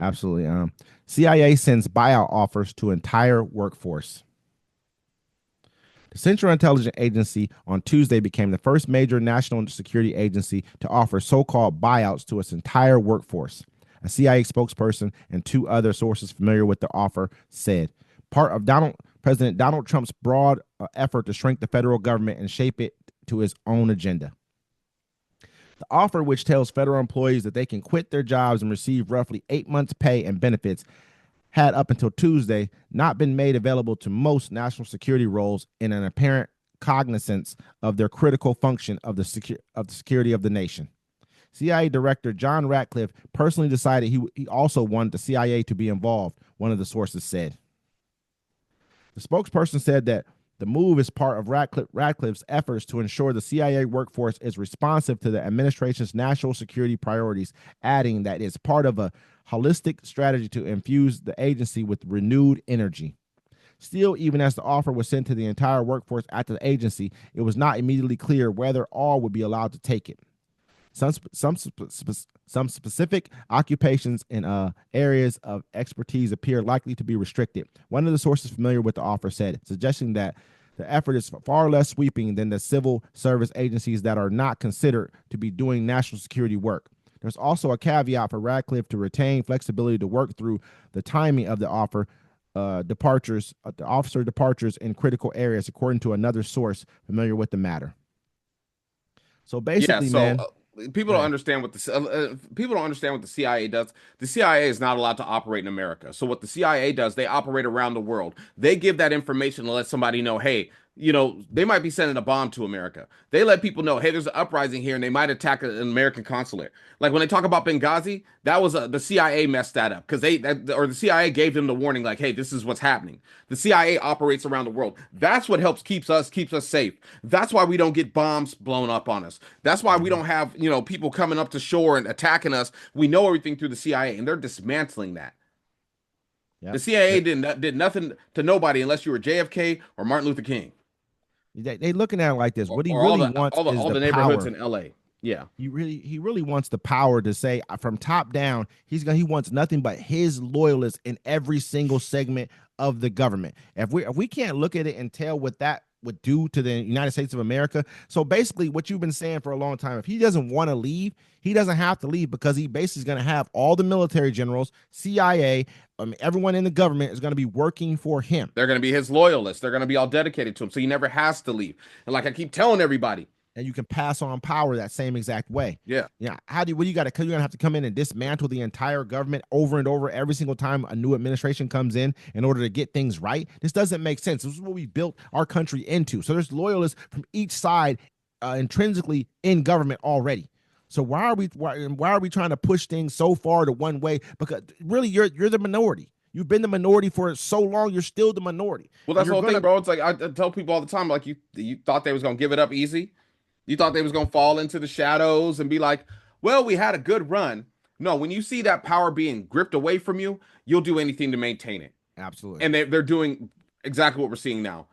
Absolutely. CIA sends buyout offers to entire workforce. The Central Intelligence Agency on Tuesday became the first major national security agency to offer so-called buyouts to its entire workforce. A CIA spokesperson and two other sources familiar with the offer said, part of President Donald Trump's broad effort to shrink the federal government and shape it to his own agenda. The offer, which tells federal employees that they can quit their jobs and receive roughly 8 months' pay and benefits, had up until Tuesday not been made available to most national security roles in an apparent cognizance of their critical function of the security of the nation. CIA Director John Ratcliffe personally decided he also wanted the CIA to be involved, one of the sources said. The spokesperson said that the move is part of Ratcliffe's efforts to ensure the CIA workforce is responsive to the administration's national security priorities, adding that it's part of a holistic strategy to infuse the agency with renewed energy. Still, even as the offer was sent to the entire workforce at the agency, it was not immediately clear whether all would be allowed to take it. Some specific occupations and areas of expertise appear likely to be restricted. One of the sources familiar with the offer said, suggesting that the effort is far less sweeping than the civil service agencies that are not considered to be doing national security work. There's also a caveat for Radcliffe to retain flexibility to work through the timing of the offer the officer departures in critical areas, according to another source familiar with the matter. So basically, man. People don't understand what people don't understand what the CIA does. The CIA is not allowed to operate in America. So what the CIA does, they operate around the world. They give that information to let somebody know, hey, they might be sending a bomb to America. They let people know, hey, there's an uprising here, and they might attack an American consulate. Like when they talk about Benghazi, that was the CIA messed that up because the CIA gave them the warning, like, hey, this is what's happening. The CIA operates around the world. That's what keeps us safe. That's why we don't get bombs blown up on us. That's why we don't have people coming up to shore and attacking us. We know everything through the CIA, and they're dismantling that. Yep. The CIA did nothing to nobody unless you were JFK or Martin Luther King. They looking at it like this. What he really wants is all the neighborhoods in LA. Yeah. He really wants the power to say from top down, he wants nothing but his loyalists in every single segment of the government. If we can't look at it and tell what that would do to the United States of America. So basically what you've been saying for a long time, if he doesn't want to leave, he doesn't have to leave because he basically is going to have all the military generals, CIA, everyone in the government is going to be working for him. They're going to be his loyalists. They're going to be all dedicated to him. So he never has to leave. And like I keep telling everybody, and you can pass on power that same exact way. Yeah. Yeah. You're going to have to come in and dismantle the entire government over and over every single time a new administration comes in order to get things right. This doesn't make sense. This is what we built our country into. So there's loyalists from each side intrinsically in government already. So why are we trying to push things so far to one way? Because really you're the minority. You've been the minority for so long. You're still the minority. Well, that's the whole thing, bro. It's like I tell people all the time, like you thought they was going to give it up easy. You thought they was going to fall into the shadows and be like, well, we had a good run. No, when you see that power being gripped away from you, you'll do anything to maintain it. Absolutely. And they're doing exactly what we're seeing now.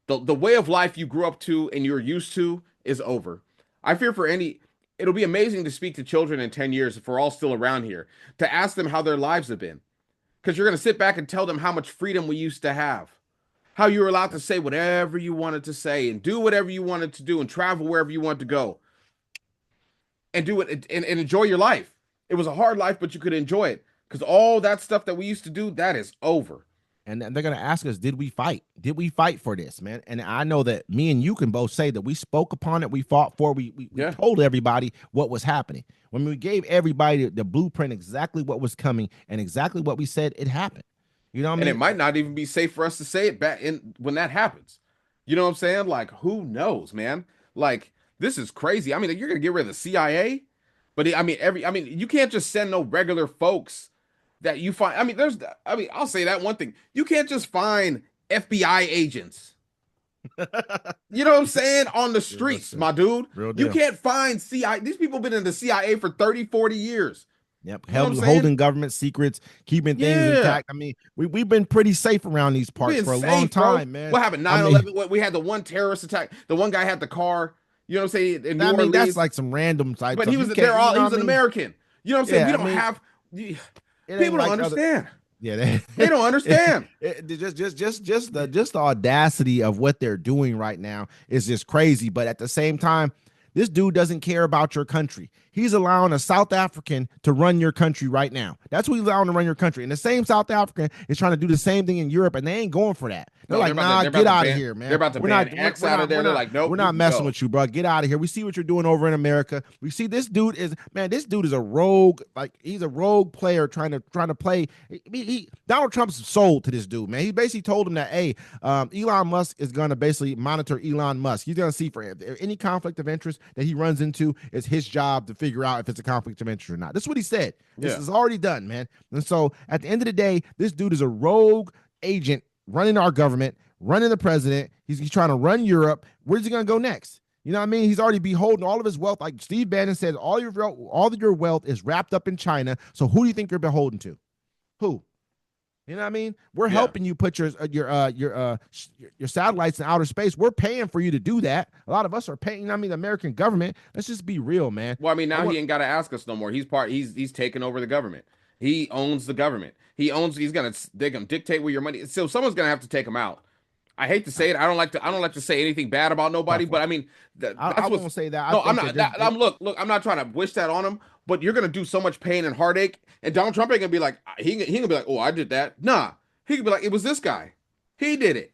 The way of life you grew up to and you're used to is over. I fear it'll be amazing to speak to children in 10 years if we're all still around here, to ask them how their lives have been. Because you're going to sit back and tell them how much freedom we used to have. How you were allowed to say whatever you wanted to say and do whatever you wanted to do and travel wherever you wanted to go and do it and enjoy your life. It was a hard life, but you could enjoy it because all that stuff that we used to do, that is over. And they're going to ask us, did we fight? Did we fight for this, man? And I know that me and you can both say that we spoke upon it. We fought for, we told everybody what was happening. When we gave everybody the blueprint, exactly what was coming and exactly what we said, it happened. You know what I mean? And it might not even be safe for us to say it back when that happens. You know what I'm saying? Like, who knows, man? Like, this is crazy. I mean, you're gonna get rid of the CIA, but you can't just send no regular folks that you find. I'll say that one thing. You can't just find FBI agents. You know what I'm saying? On the streets, my dude. You can't find CIA. These people have been in the CIA for 30, 40 years. Yep, holding government secrets, keeping things intact. I mean, we've been pretty safe around these parts for a long time, man. What happened? 9/11. We had the one terrorist attack. The one guy had the car. You know what I'm saying? In New Orleans. That's like some random type. But he was an American. You know what I'm saying? We don't have. It ain't People don't like other. understand. Yeah, They don't understand. just the audacity of what they're doing right now is just crazy. But at the same time, this dude doesn't care about your country. He's allowing a South African to run your country right now. That's who he's allowing to run your country. And the same South African is trying to do the same thing in Europe, and they ain't going for that. They're No, like, nah, they're get about to out of ban here, they're man. about to We're ban not, X out of there. They're like, nope, we're you not can messing go. with you, bro. Get out of here. We see what you're doing over in America. We see this dude is, man, this dude is a rogue. Like, he's a rogue player trying to play. Donald Trump's sold to this dude, man. He basically told him that, hey, Elon Musk is going to basically monitor Elon Musk. He's going to see for any conflict of interest that he runs into, it's his job to figure out if it's a conflict of interest or not. That's what he said. This Yeah. is already done, man. And so at the end of the day, this dude is a rogue agent running our government, running the president. He's trying to run Europe. Where's he going to go next? You know what I mean? He's already beholden all of his wealth. Like Steve Bannon said, all of your wealth is wrapped up in China. So who do you think you're beholden to? Who? You know what I mean? We're helping you put your satellites in outer space. We're paying for you to do that. A lot of us are paying. I mean, the American government. Let's just be real, man. Well, I mean, now he ain't got to ask us no more. He's taking over the government. He owns the government. They're gonna dictate where your money. So someone's gonna have to take him out. I hate to say it. I don't like to say anything bad about nobody, Tough but one. I mean, I that's won't say that. I no, I'm think not. that I'm look. I'm not trying to wish that on him, but you're gonna do so much pain and heartache, and Donald Trump ain't gonna be like he gonna be like, oh, I did that. Nah, he could be like, it was this guy. He did it.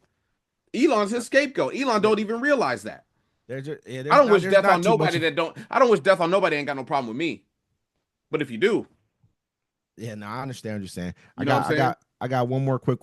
Elon's his scapegoat. Elon don't even realize that. I don't wish death on nobody that don't. I don't wish death on nobody ain't got no problem with me. But if you do, yeah, no, I understand what you're saying. you know what I'm saying? I got one more quick